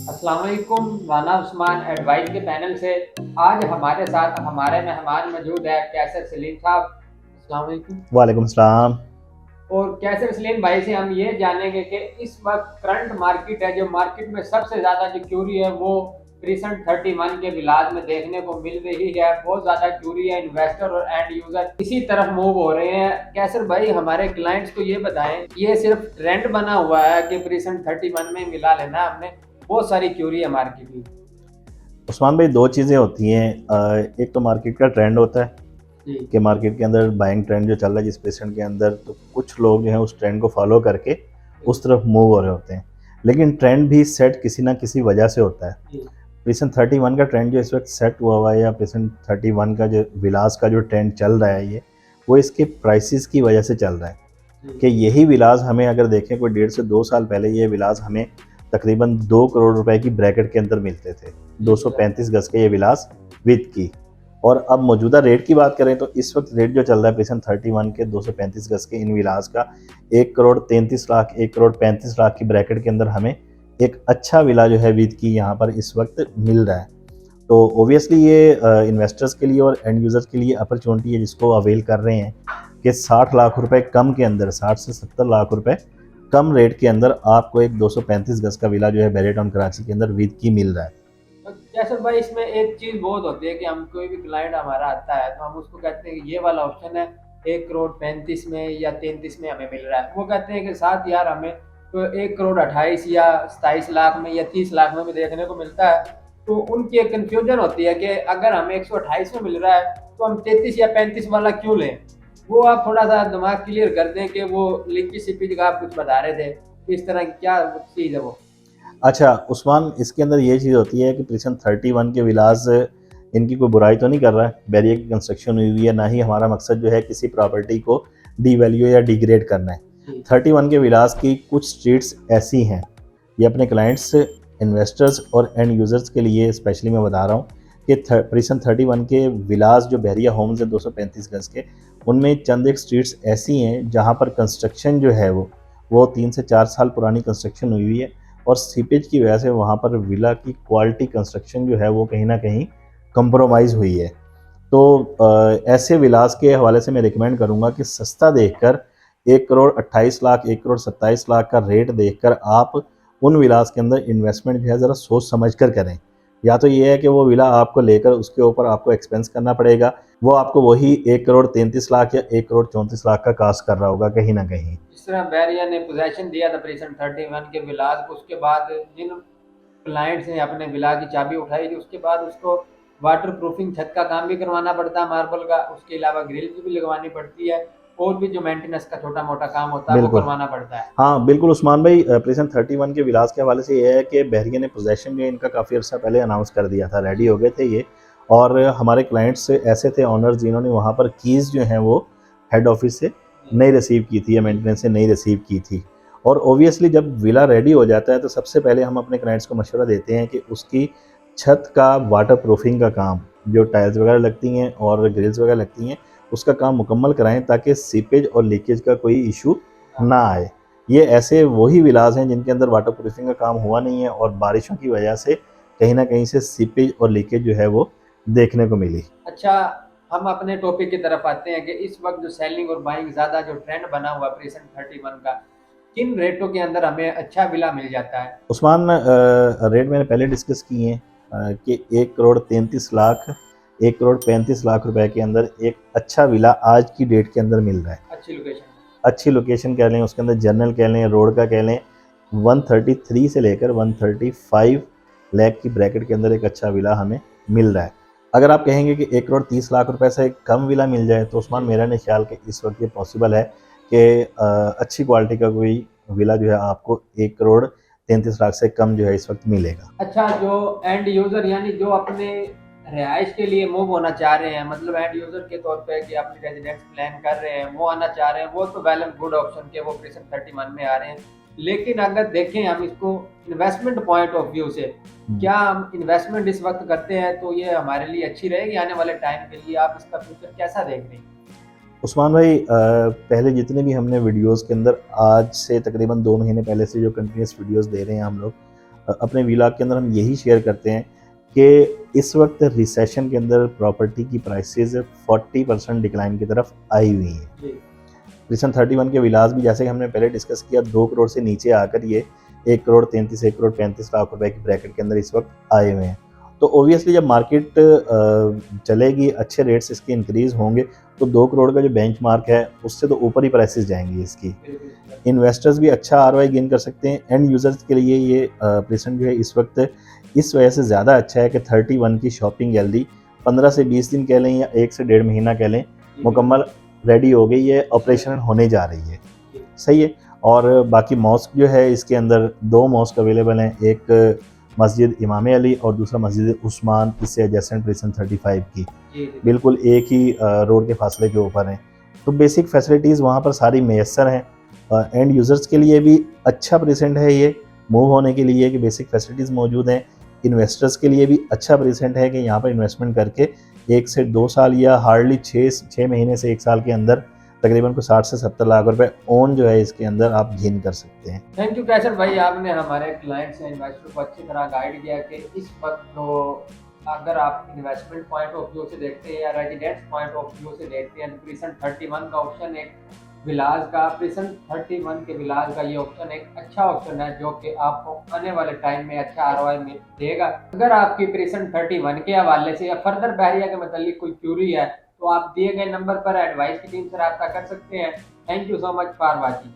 अस्सलाम वालेकुम। राना उस्मान एडवाइस के पैनल से आज हमारे साथ हमारे मेहमान मौजूद है कैसर सलीम साहब। अस्सलाम वालेकुम। वालेकुम सलाम। और कैसर सलीम भाई से हम ये जानेंगे कि इस वक्त करंट मार्केट है, जो मार्केट में सबसे ज़्यादा जो क्यूरी है वो रिसेंट 31 के विलाद में देखने को मिल रही है। बहुत ज़्यादा क्यूरी है, इन्वेस्टर और एंड यूज़र इसी तरफ मूव हो रहे हैं। कैसर भाई हमारे क्लाइंट्स को ये बताएं, ये सिर्फ ट्रेंड बना हुआ है कि रिसेंट 31 में मिला लेना है हमने? बहुत सारी क्यूरी है मार्केट में। उस्मान भाई, दो चीज़ें होती हैं। एक तो मार्केट का ट्रेंड होता है जी। कि मार्केट के अंदर बाइंग ट्रेंड जो चल रहा है जिस पेशेंट के अंदर, तो कुछ लोग जो हैं उस ट्रेंड को फॉलो करके जी। उस तरफ मूव हो रहे होते हैं। लेकिन ट्रेंड भी सेट किसी ना किसी वजह से होता है। जी। पेशेंट 31 का ट्रेंड जो इस वक्त सेट हुआ हुआ है, या पेशेंट 31 का जो विलास का जो ट्रेंड चल रहा है, वो इसके प्राइसेस की वजह से चल रहा है। जी। कि यही विलास हमें अगर देखें कोई 1.5 से 2 साल पहले, ये विलास हमें तकरीबन 2 करोड़ रुपए की ब्रैकेट के अंदर मिलते थे। जी। 235 गज के ये विलास विद की। और अब मौजूदा रेट की बात करें तो इस वक्त रेट जो चल रहा है पेशन 31 के 235 गज के इन विलास का 1 करोड़ 33 लाख 1 करोड़ 35 लाख की ब्रैकेट के अंदर हमें एक अच्छा विला जो है विद की यहाँ पर इस वक्त मिल रहा है। तो ओबियसली ये इन्वेस्टर्स के लिए और एंड यूज़र्स के लिए अपॉर्चुनिटी है जिसको अवेल कर रहे हैं कि 60 लाख रुपए कम के अंदर, 60 से 70 लाख रुपए कम रेट के अंदर आपको एक 235 गज का विला जो है बैरियर टाउन कराची के अंदर विद की मिल रहा है। जैसे भाई इसमें एक चीज बहुत होती है कि हम कोई भी क्लाइंट हमारा आता है तो हम उसको कहते हैं कि ये वाला ऑप्शन है 1 करोड़ 35 में या 33 में हमें मिल रहा है। वो कहते हैं कि साथ यार हमें तो 1 करोड़ 28 या 27 लाख में या 30 लाख में भी देखने को मिलता है। तो उनकी एक कंफ्यूजन होती है कि अगर हमें 128 में मिल रहा है तो हम 33 या 35 वाला क्यों लें। वो आप थोड़ा सा दिमाग क्लियर कर दें कि वो लिंकी सिपी का आप कुछ बता रहे थे, इस तरह की क्या चीज़ है वो? अच्छा उस्मान, इसके अंदर ये चीज़ होती है कि प्रिसन 31 के विलास इनकी कोई बुराई तो नहीं कर रहा है, बैरियर की कंस्ट्रक्शन हुई हुई है, ना ही हमारा मकसद जो है किसी प्रॉपर्टी को डीवैल्यू या डिग्रेड करना है। जी। 31 के विलास की कुछ स्ट्रीट्स ऐसी हैं, ये अपने क्लाइंट्स, इन्वेस्टर्स और एंड यूज़र्स के लिए स्पेशली मैं बता रहा हूँ कि प्रिसन 31 के विलास जो बहरिया होम्स है 235 गज के, उनमें चंद एक स्ट्रीट्स ऐसी हैं जहाँ पर कंस्ट्रक्शन जो है वो 3 से 4 साल पुरानी कंस्ट्रक्शन हुई हुई है, और सीपेज की वजह से वहाँ पर विला की क्वालिटी कंस्ट्रक्शन जो है वो कहीं ना कहीं कंप्रोमाइज़ हुई है। तो ऐसे विलास के हवाले से मैं रिकमेंड करूँगा कि सस्ता देखकर 1 करोड़ 28 लाख 1 करोड़ 27 लाख का रेट देखकर आप उन विलास के अंदर इन्वेस्टमेंट जो है ज़रा सोच समझ कर करें। या तो ये है कि वो विला आपको लेकर उसके ऊपर आपको एक्सपेंस करना पड़ेगा, वो आपको वही 1 करोड़ 33 लाख या 1 करोड़ 34 लाख का कास्ट कर रहा होगा कहीं ना कहीं। जिस तरह बैरिया ने पोजेशन दिया था प्रेजेंट 31 के विलास को, उसके बाद जिन क्लाइंट्स ने अपने विला की चाबी उठाई थी उसके बाद उसको वाटर प्रूफिंग छत का काम भी करवाना पड़ता है मार्बल का, उसके अलावा ग्रिल्स भी लगवानी पड़ती है और भी जो मेंटेनेंस का छोटा मोटा काम होता है वो बिल्कुल। करवाना पड़ता है। हाँ बिल्कुल उस्मान भाई, प्रेजेंट 31 के विलास के हवाले से ये है कि बहरिया ने पोजेशन जो है इनका काफ़ी अर्सा पहले अनाउंस कर दिया था, रेडी जी। हो गए थे ये। और हमारे क्लाइंट्स ऐसे थे ऑनर्स जिन्होंने वहाँ पर कीज़ जो हैं वो हेड ऑफिस से जी। नहीं रिसीव की थी या जी। मेंटेनेंस से नहीं रिसीव की थी। और ओबियसली जब विला रेडी हो जाता है तो सबसे पहले हम अपने क्लाइंट्स को मशवरा देते हैं कि उसकी छत का वाटर प्रूफिंग का काम, जो टाइल्स वगैरह लगती हैं और ग्रिल्स वगैरह लगती हैं, उसका काम मुकम्मल कराएं ताकि सीपेज और लीकेज का कोई इशू ना आए। ये ऐसे वही विलास हैं जिनके अंदर वाटर प्रूफिंग का काम हुआ नहीं है और बारिशों की वजह से कहीं ना कहीं से सीपेज और लीकेज जो है वो देखने को मिली। अच्छा, हम अपने टॉपिक की तरफ आते हैं कि इस वक्त जो सेलिंग और बाइंग ज़्यादा जो ट्रेंड बना हुआ प्रेजेंट 31 का, किन रेटों के अंदर हमें अच्छा विला मिल जाता है? उस्मान, रेट मैंने पहले डिस्कस किए हैं कि 1 करोड़ 33 लाख 1 करोड़ 35 लाख रुपए के अंदर एक अच्छा विला आज की डेट के अंदर मिल रहा है। अच्छी लोकेशन में। अच्छी लोकेशन कह लें, उसके अंदर जनरल कह लें, रोड का कह लें, 133 से लेकर 135 लाख की ब्रैकेट के अंदर एक अच्छा विला हमें मिल रहा है। अगर आप कहेंगे कि 1 करोड़ 30 लाख रुपए से कम विला मिल जाए तो उस्मान, जी। मेरा नहीं ख्याल कि इस वक्त ये पॉसिबल है कि अच्छी क्वालिटी का कोई विला जो है आपको 1 करोड़ 33 लाख से कम जो है इस वक्त मिलेगा। अच्छा, जो एंड यूज़र यानी जो अपने रिहाइश के लिए मूव होना चाह रहे हैं, मतलब एंड यूज़र के तौर पे कि अपनी रेजिडेंस प्लान कर रहे हैं, वो आना चाह रहे हैं, वो तो वेल एंड गुड ऑप्शन के वो प्रेज़ेंट 31 में आ रहे हैं। लेकिन अगर देखें हम इसको इन्वेस्टमेंट पॉइंट ऑफ व्यू से, हम्म। क्या हम इन्वेस्टमेंट इस वक़्त करते हैं तो ये हमारे लिए अच्छी रहेगी आने वाले टाइम के लिए? आप इसका फ्यूचर कैसा देख रहे हैं? उस्मान भाई, पहले जितने भी हमने वीडियोस के अंदर आज से तकरीबन 2 महीने पहले से जो कंटिन्यूस वीडियोस दे रहे हैं हम लोग, अपने व्लॉग के अंदर हम यही शेयर करते हैं कि इस वक्त रिसेशन के अंदर प्रॉपर्टी की प्राइसेस 40% डिक्लाइन की तरफ आई हुई हैं। प्रिसन 31 के विलास भी जैसे कि हमने पहले डिस्कस किया 2 करोड़ से नीचे आकर ये 1 करोड़ 33 1 करोड़ 35 लाख रुपए की ब्रैकेट के अंदर इस वक्त आए हुए हैं। तो ओबियसली जब मार्केट चलेगी, अच्छे रेट्स इसके इंक्रीज़ होंगे, तो 2 करोड़ का जो बेंचमार्क है उससे तो ऊपर ही प्राइसेस जाएंगी इसकी। इन्वेस्टर्स भी अच्छा आरओआई गेन कर सकते हैं। एंड यूज़र्स के लिए ये प्रेजेंट जो है इस वक्त इस वजह से ज़्यादा अच्छा है कि 31 की शॉपिंग गैलरी 15 से 20 दिन कह लें या 1 से 1.5 महीना कह लें, मुकम्मल रेडी हो गई है, ऑपरेशनल होने जा रही है। सही है। और बाकी मॉस्क जो है इसके अंदर 2 मॉस्क अवेलेबल हैं, एक मस्जिद इमाम अली और दूसरा मस्जिद उस्मान, इससे एडजेसेंट प्रिसन 35 की, बिल्कुल एक ही रोड के फासले के ऊपर हैं। तो बेसिक फैसिलिटीज़ वहाँ पर सारी मैसर हैं। एंड यूज़र्स के लिए भी अच्छा प्रेजेंट है ये मूव होने के लिए कि बेसिक फैसिलिटीज़ मौजूद हैं। इन्वेस्टर्स के लिए भी अच्छा प्रेजेंट है कि यहाँ पर इन्वेस्टमेंट करके 1 से 2 साल या हार्डली 6 महीने से 1 साल के अंदर तकरीबन को 60 से 70 लाख रुपए ओन जो है इसके अंदर आप गेन कर सकते हैं। थैंक यू कैसर भाई, आपने हमारे क्लाइंट्स या इन्वेस्टर को अच्छी तरह गाइड किया कि इस वक्त तो अगर आप इन्वेस्टमेंट पॉइंट ऑफ व्यू से देखते हैं या रेजिडेंस पॉइंट ऑफ व्यू से देखते हैं तो प्रिसन 31 का ऑप्शन एक विलास का प्रिसन 31 के विलास का ये ऑप्शन एक अच्छा ऑप्शन है जो कि आपको आने वाले टाइम में अच्छा आरओआई में देगा। अगर आपकी प्रिसन 31 के हवाले से या फर्दर बहरिया के मतलब कोई क्यूरी है तो आप दिए गए नंबर पर एडवाइस की टीम से रब्ता कर सकते हैं। Thank you so much for watching.